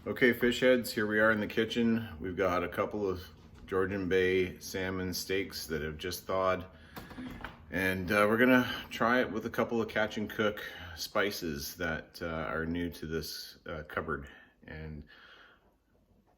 Okay, fish heads, here we are in the kitchen. We've got a couple of Georgian Bay salmon steaks that have just thawed. And we're gonna try it with a couple of catch and cook spices that are new to this cupboard. And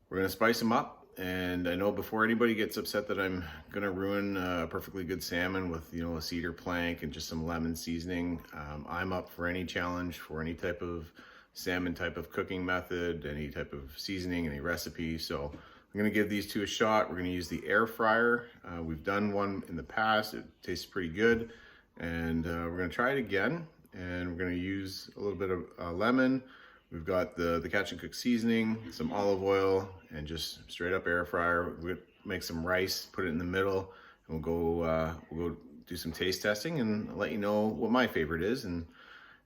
we're gonna spice them up. And I know before anybody gets upset that I'm gonna ruin perfectly good salmon with, you know, a cedar plank and just some lemon seasoning, I'm up for any challenge for any type of salmon type of cooking method, any type of seasoning, any recipe. So I'm gonna give these two a shot. We're gonna use the air fryer. We've done one in the past. It tastes pretty good. And we're gonna try it again. And we're gonna use a little bit of lemon. We've got the catch and cook seasoning, some olive oil, and just straight up air fryer. We'll make some rice, put it in the middle, and we'll go do some taste testing and let you know what my favorite is. And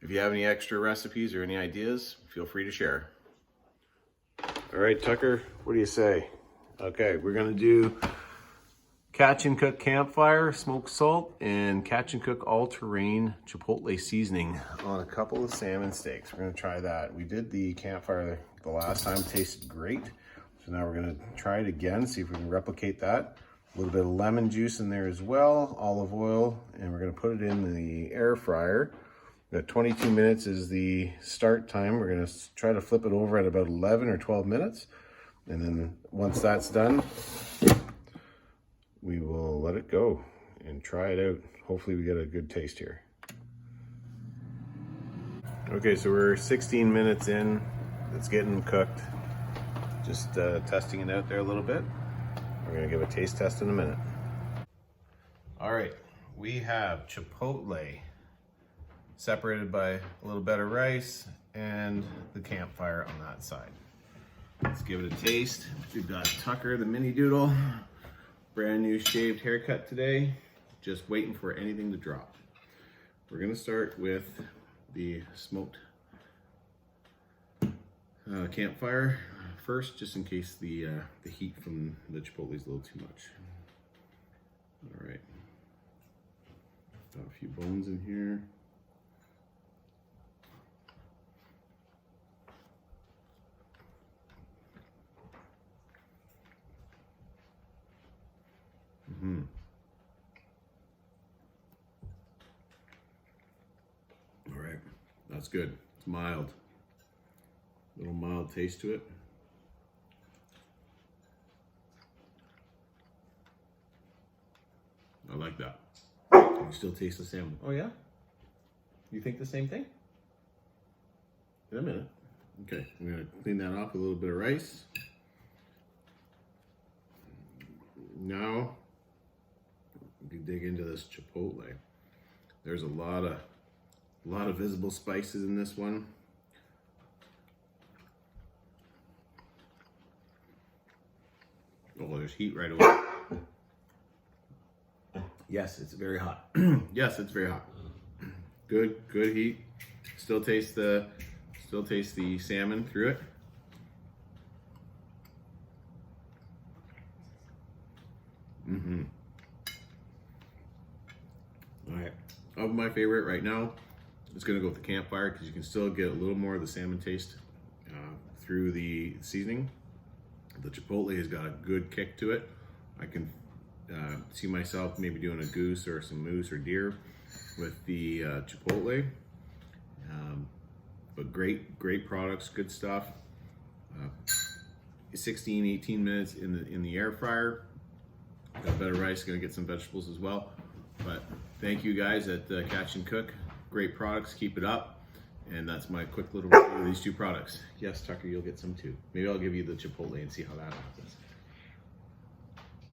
if you have any extra recipes or any ideas, feel free to share. All right, Tucker, what do you say? Okay, we're gonna do catch and cook campfire, smoked salt, and catch and cook all-terrain chipotle seasoning on a couple of salmon steaks. We're gonna try that. We did the campfire the last time, it tasted great. So now we're gonna try it again, see if we can replicate that. A little bit of lemon juice in there as well, olive oil, and we're gonna put it in the air fryer. 22 minutes is the start time. We're gonna try to flip it over at about 11 or 12 minutes. And then once that's done, we will let it go and try it out. Hopefully we get a good taste here. Okay, so we're 16 minutes in. It's getting cooked. Just testing it out there a little bit. We're gonna give a taste test in a minute. All right, we have chipotle separated by a little bed of rice and the campfire on that side. Let's give it a taste. We've got Tucker, the mini doodle. Brand new shaved haircut today. Just waiting for anything to drop. We're gonna start with the smoked campfire first, just in case the heat from the chipotle is a little too much. All right. Got a few bones in here. All right, that's good. It's mild. Little mild taste to it. I like that. You still taste the salmon. Oh yeah? You think the same thing? In a minute. Okay, I'm gonna clean that off with a little bit of rice. Now, we dig into this chipotle. There's a lot of visible spices in this one. Oh, there's heat right away. Yes, it's very hot. Yes, it's very hot. Good heat. Still taste the salmon through it. All right, of my favorite right now, it's gonna go with the campfire because you can still get a little more of the salmon taste through the seasoning. The chipotle has got a good kick to it. I can see myself maybe doing a goose or some moose or deer with the chipotle. But great products, good stuff. 16, 18 minutes in the air fryer. Got a bit of rice, gonna get some vegetables as well. But thank you guys at Catch and Cook. Great products, keep it up. And that's my quick little review of these two products. Yes, Tucker, you'll get some too. Maybe I'll give you the chipotle and see how that happens.